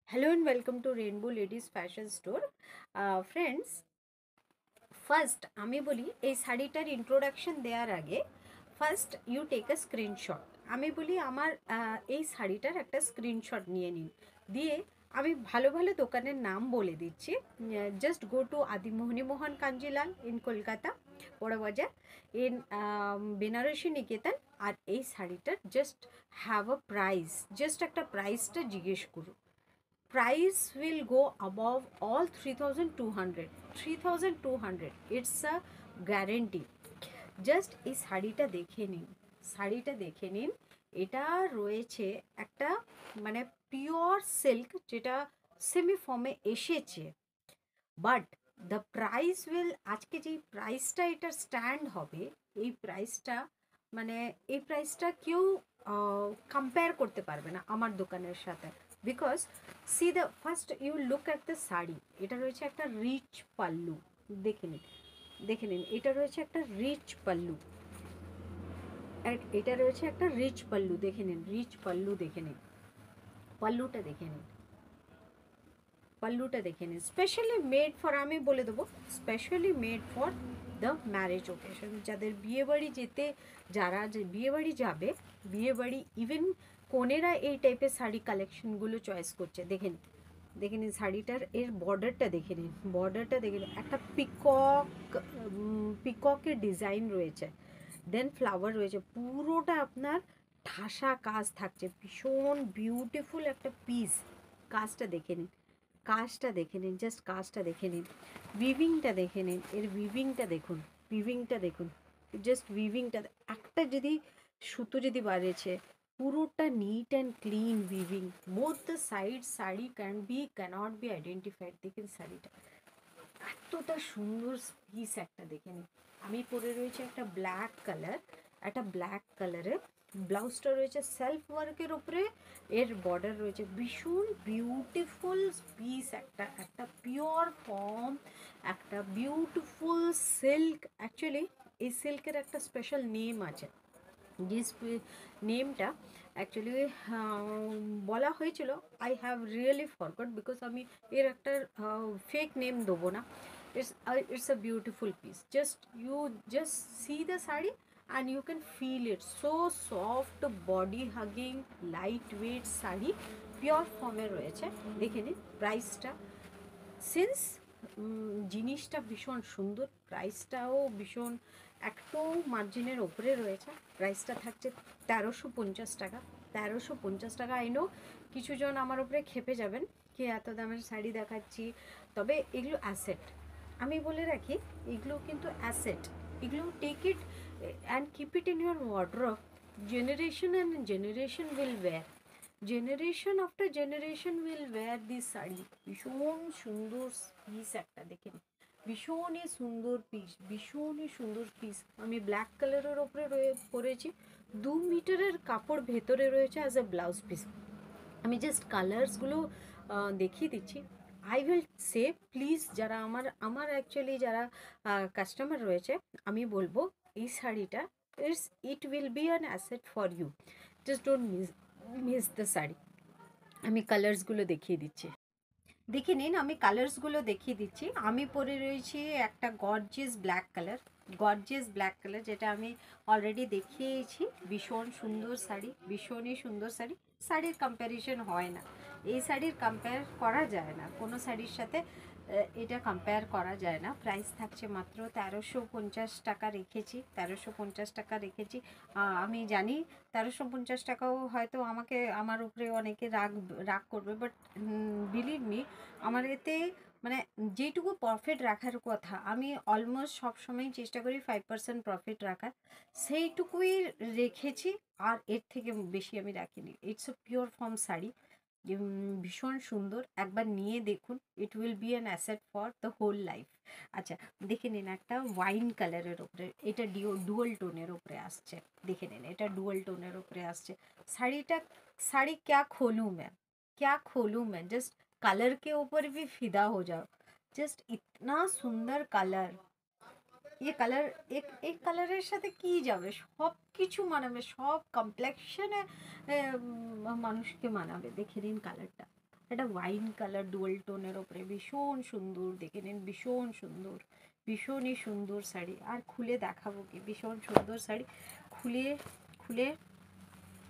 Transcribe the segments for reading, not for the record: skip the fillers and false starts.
Hello and welcome to Rainbow Ladies Fashion Store. Friends, first আমি বলি এই শাড়িটার ইন্ট্রোডাকশন দেওয়ার আগে first you take a screenshot. আমি বলি আমার এই শাড়িটার একটা স্ক্রিনশট নিয়ে নিন, দিয়ে আমি ভালো ভালো দোকানের নাম বলে দিচ্ছি। Just go to Adimohini Mohan Kanjilal in Kolkata Burrabazar, in Benarasi Niketan. আর এই শাড়িটার just have a price, just একটা প্রাইসটা জিজ্ঞেস করুন। Price will go above all 3200, 3200, it's a guarantee. Just এই শাড়িটা দেখে নিন, শাড়িটা দেখে নিন। এটা রয়েছে একটা মানে পিওর সিল্ক, যেটা সেমি ফর্মে এসেছে। বাট দ্য প্রাইস উইল, আজকে যেই প্রাইসটা এটা স্ট্যান্ড হবে, এই প্রাইসটা মানে এই প্রাইসটা কেউ কম্পেয়ার করতে পারবে না আমার দোকানের সাথে। Because see the first you look at the sari, এটা রয়েছে একটা রিচ পাল্লু, দেখে নিন, দেখে নিন, এটা রয়েছে একটা রিচ পাল্লু, এটা রয়েছে একটা রিচ পাল্লু, দেখে নিন, রিচ পাল্লু দেখে নিন, পাল্লুটা দেখে নিন, পাল্লুটা দেখে নিন। স্পেশালি মেড ফর, আমি বলে দেবো specially made for the marriage occasion. যাদের বিয়েবাড়ি যেতে, যারা যে বিয়েবাড়ি যাবে, বিয়েবাড়ি ইভেন কনেরা এই টাইপের শাড়ি কালেকশনগুলো চয়েস করছে। দেখে নিন, দেখে নিন শাড়িটার এর বর্ডারটা দেখে নিন, বর্ডারটা দেখে নিন, একটা পিকক, পিককের ডিজাইন রয়েছে, দেন ফ্লাওয়ার রয়েছে, পুরোটা আপনার ঠাসা কাজ থাকছে, ভীষণ বিউটিফুল একটা পিস। কাজটা দেখে নিন, কাজটা দেখে নিন, জাস্ট কাজটা দেখে নিন, উইভিংটা দেখে নিন, এর উইভিংটা দেখুন, উইভিংটা দেখুন, জাস্ট উইভিংটা, একটা যদি সুতো যদি বাড়িয়েছে, পুরোটা neat and clean weaving, both the side sari cannot be identified. দেখেন শাড়িটা এতটা সুন্দর পিস, একটা দেখে নিন। আমি পরে রয়েছে একটা ব্ল্যাক কালার, একটা ব্ল্যাক কালারের ব্লাউজটা রয়েছে সেলফ ওয়ার্কের উপরে, এর বর্ডার রয়েছে, ভীষণ বিউটিফুল পিস, একটা একটা পিওর ফর্ম, একটা বিউটিফুল সিল্ক। অ্যাকচুয়ালি এই সিল্কের একটা স্পেশাল নেম আছে, যে নেমটা অ্যাকচুয়ালি বলা হয়েছিল, I have really forgot, because আমি এর একটা ফেক নেম দেবো না। It's a beautiful piece, just you just see the sari and you can feel it, so soft, body hugging, lightweight sari, pure ফর্মে রয়েছে। দেখে নিন প্রাইসটা, সিন্স জিনিসটা ভীষণ সুন্দর, প্রাইসটাও ভীষণ একটু মার্জিনের ওপরে রয়েছে। প্রাইসটা থাকছে 1350 টাকা, 1350 টাকা। আই নো কিছুজন আমার উপরে খেপে যাবেন কি এত দামের শাড়ি দেখাচ্ছি, তবে এগুলো অ্যাসেট, আমি বলে রাখি, এগুলো কিন্তু অ্যাসেট, এগুলো take it and keep it in your wardrobe, generation and generation will wear, generation after generation will wear this sari. ভীষণ সুন্দর পিস একটা, দেখে নিন, ভীষণই সুন্দর পিস, ভীষণই সুন্দর পিস। আমি ব্ল্যাক কালারের ওপরে পরেছি, 2 মিটারের কাপড় ভেতরে রয়েছে অ্যাজ এ ব্লাউজ পিস। আমি জাস্ট কালার্সগুলো দেখিয়ে দিচ্ছি। আই উইল সে প্লিজ, যারা আমার আমার অ্যাকচুয়ালি যারা কাস্টমার রয়েছে, আমি বলবো এই শাড়িটা it will be an asset for you, just don't miss the sari. আমি কালার্সগুলো দেখিয়ে দিচ্ছি, দেখে নিন, আমি কালার্সগুলো দেখিয়ে দিচ্ছি। আমি পরে রয়েছি একটা gorgeous black colour, gorgeous black colour, যেটা আমি অলরেডি দেখিয়েছি। ভীষণ সুন্দর শাড়ি, ভীষণই সুন্দর শাড়ি, শাড়ির কম্প্যারিজন হয় না, এই শাড়ির কম্পেয়ার করা যায় না কোনো শাড়ির সাথে, এটা কম্পেয়ার করা যায় না। প্রাইস থাকছে মাত্র 1350 টাকা রেখেছি, 1350 টাকা রেখেছি। আমি জানি 1350 টাকাও হয়তো আমাকে, আমার উপরে অনেকে রাগ রাগ করবে, বাট বিলিভ মি, আমার এতে মানে যেটুকু প্রফিট রাখার কথা, আমি অলমোস্ট সবসময় চেষ্টা করি 5% প্রফিট রাখার, সেইটুকুই রেখেছি, আর এর থেকে বেশি আমি রাখিনি। It's a pure form sari, ভীষণ সুন্দর, একবার নিয়ে দেখুন, it will be an asset for the whole life. আচ্ছা দেখে নিন, একটা ওয়াইন কালারের ওপরে, এটা ডুয়াল টোনের ওপরে আসছে, দেখে নিন, এটা ডুয়াল টোনের ওপরে আসছে। শাড়িটা, শাড়ি क्या खोलूं मैं, क्या खोलूं मैं, जस्ट कलर के ऊपर भी फिदा हो जाओ, जस्ट इतना सुंदर कलर, ये কালার, এই কালারের সাথে কি যাবে, সব কিছু মানাবে, সব কমপ্লেক্সনে মানুষকে মানাবে। দেখে নিন কালারটা, একটা ওয়াইন কালার ডুয়াল টোনের ওপরে ভীষণ সুন্দর, দেখে নিন ভীষণ সুন্দর, ভীষণই সুন্দর শাড়ি। আর খুলে দেখাবো কি, ভীষণ সুন্দর শাড়ি, খুলে খুলে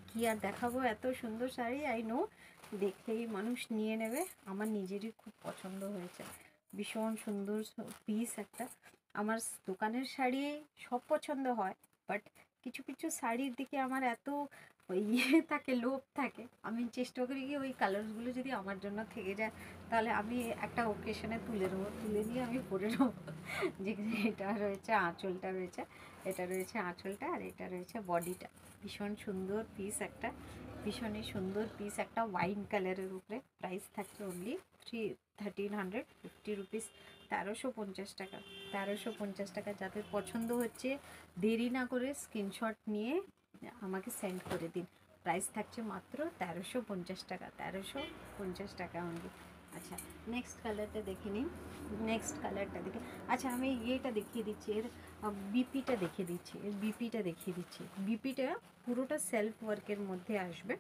কি আর দেখাবো, এত সুন্দর শাড়ি। আই নো দেখলেই মানুষ নিয়ে নেবে, আমার নিজেরই খুব পছন্দ হয়েছে, ভীষণ সুন্দর পিস একটা। আমার দোকানের শাড়ি সব পছন্দ হয়, বাট কিছু কিছু শাড়ির দিকে আমার এত ওই থাকে, লোভ থাকে, আমি চেষ্টা করি কি ওই কালারসগুলো যদি আমার জন্য থেকে যায় তাহলে আমি একটা ওকেশনে তুলে নেবো, তুলে নিয়ে আমি পরে নেবো। যেখানে এটা রয়েছে আঁচলটা রয়েছে, এটা রয়েছে আঁচলটা, আর এটা রয়েছে বডিটা। ভীষণ সুন্দর পিস একটা, ভীষণই সুন্দর পিস একটা, ওয়াইন কালারের উপরে। প্রাইস থাকছে অনলি 1350 রুপিস, 1350 টাকা, 1350 টাকা। যাদের পছন্দ হচ্ছে দেরি না করে স্ক্রিনশট নিয়ে আমাকে সেন্ড করে দিন। প্রাইস থাকছে মাত্র 1350 টাকা, 1350 টাকা অনলি। আচ্ছা নেক্সট কালারটা দেখে নিন, নেক্সট কালারটা দেখে, আচ্ছা আমি ইয়েটা দেখিয়ে দিচ্ছি, এর বিপিটা দেখিয়ে দিচ্ছি, এর বিপিটা দেখিয়ে দিচ্ছি। বিপিটা পুরোটা সেলফ ওয়ার্কের মধ্যে আসবে,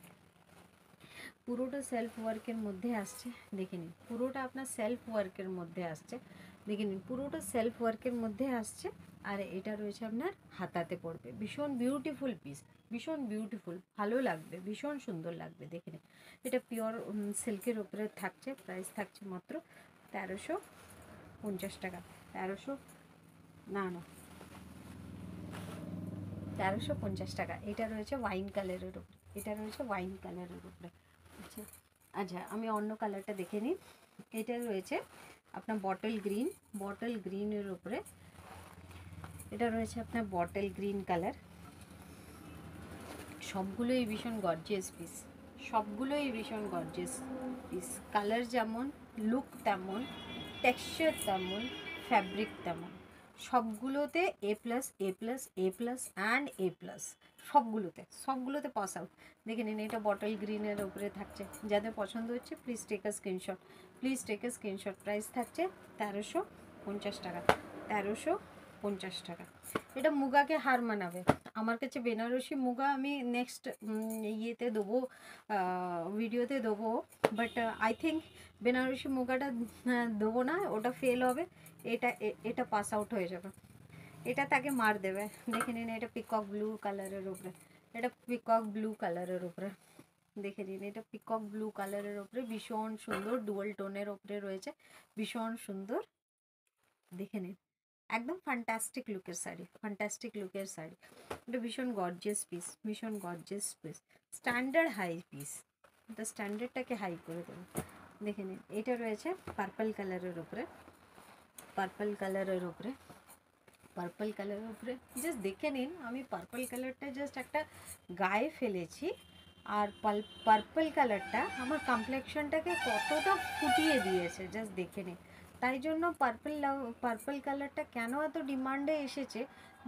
পুরোটা সেলফ ওয়ার্কের মধ্যে আসছে, দেখে নিন পুরোটা আপনার সেলফ ওয়ার্কের মধ্যে আসছে, দেখে নিন পুরোটা সেলফ ওয়ার্কের মধ্যে আসছে। আর এটা রয়েছে আপনার হাতাতে পড়বে, ভীষণ বিউটিফুল পিস, ভীষণ বিউটিফুল, ভালো লাগবে, ভীষণ সুন্দর লাগবে, দেখে নিন। এটা পিওর সিল্কের উপরে থাকছে, প্রাইস থাকছে মাত্র 1350 টাকা, 1300 না না 1350 টাকা। এটা রয়েছে ওয়াইন কালারের উপরে, এটা রয়েছে ওয়াইন কালারের উপরে। আচ্ছা আচ্ছা আমি অন্য কালারটা দেখে নিই। এটা রয়েছে আপনার বটল গ্রিন, বটল গ্রিনের উপরে, এটা রয়েছে আপনার বটল গ্রিন কালার। সবগুলোই ভীষণ গর্জিয়াস পিস, সবগুলোই ভীষণ গর্জিয়াস পিস, কালার যেমন, লুক তেমন, টেক্সচার তেমন, ফ্যাব্রিক তেমন, সবগুলোতে A plus, A plus, A plus and A plus, সবগুলোতে, সবগুলোতে পাস আউট। দেখে নিন এটা বটল গ্রিনের উপরে থাকছে, যাদের পছন্দ হচ্ছে please take a screenshot, please take a screenshot. Price থাকছে 1350 টাকা, 1350 টাকা। এটা মুগাকে হার মানাবে, আমার কাছে বেনারসি মুগা আমি নেক্সট ইয়েতে দেবো, ভিডিওতে দেবো, বাট আই থিঙ্ক বেনারসি মুগাটা দেবো না, ওটা ফেল হবে, এটা এটা পাস আউট হয়ে যাবে, এটা তাকে মার দেবে। দেখে নিন এটা পিকক ব্লু কালারের উপরে, এটা পিকক ব্লু কালারের উপরে, দেখে নিন এটা পিকক ব্লু কালারের উপরে, ভীষণ সুন্দর ডুয়াল টোনের উপরে রয়েছে, ভীষণ সুন্দর, দেখে নিন একদম ফ্যান্টাস্টিক লুকের শাড়ি, ফ্যান্টাস্টিক লুকের শাড়ি। এটা ভীষণ গর্জিয়াস পিস, ভীষণ gorgeous piece, standard high piece, এটা স্ট্যান্ডার্ডটাকে হাই করে দেবে। দেখে নিন এটা রয়েছে পার্পল কালারের উপরে, পার্পল কালারের উপরে, পার্পল কালারের উপরে, জাস্ট দেখে নিন আমি পার্পল কালারটা জাস্ট একটা গায়ে ফেলেছি, আর পার্পল কালারটা আমার কমপ্লেক্সনটাকে কতটা ফুটিয়ে দিয়েছে, জাস্ট দেখে নিন। তাই জন্য পার্পল কালারটা কেন এত ডিমান্ডে এসেছে,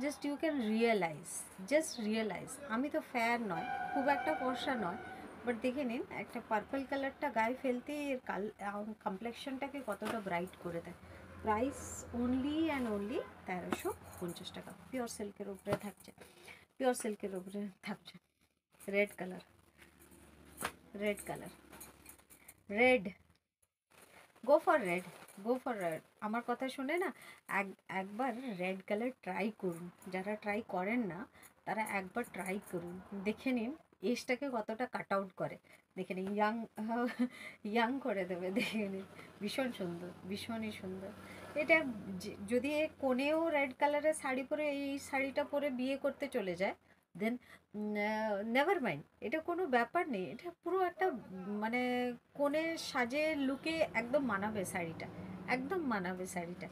just you can realise, just realise. আমি তো ফেয়ার নয়, খুব একটা ফর্সা নয়, বাট দেখে নিন একটা পার্পল কালারটা গায়ে ফেলতেই এর কমপ্লেক্সনটাকে কতটা ব্রাইট করে দেয়। প্রাইস অনলি অ্যান্ড অনলি 1350 টাকা, পিওর সিল্কের উপরে থাকছে, পিওর সিল্কের উপরে থাকছে। Red colour, red colour, red, go for red, go for red. আমার কথা শুনে না একবার রেড কালার ট্রাই করুন, যারা ট্রাই করেন না তারা একবার ট্রাই করুন, দেখে নিন এজটাকে কতটা কাট আউট করে, দেখে নিন ইয়াং, ইয়াং করে দেবে, দেখে নিন ভীষণ সুন্দর, ভীষণই সুন্দর। এটা যদি কোনেও রেড কালারের শাড়ি পরে, এই শাড়িটা পরে বিয়ে করতে চলে যায়, দেন নেভার মাইন্ড, এটা কোনো ব্যাপার নেই, এটা পুরো একটা মানে কোণে সাজে লুকে একদম মানাবে শাড়িটা, একদম মানাবে শাড়িটা।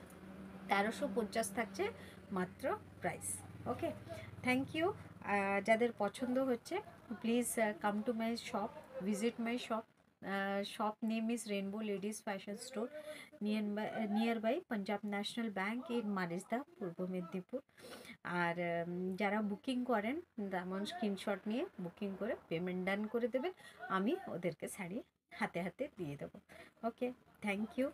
1350 থাকছে মাত্র প্রাইস। Okay, thank you. যাদের পছন্দ হচ্ছে please come to my shop, visit my shop. Shop name is rainbow ladies fashion store, near by Punjab National bank in Marishda, Purba Medinipur. আর যারা বুকিং করেন তেমন স্ক্রিনশট নিয়ে বুকিং করে পেমেন্ট ডান করে দেবেন, আমি ওদেরকে শাড়ি হাতে হাতে দিয়ে দেবো। ওকে, থ্যাংক ইউ।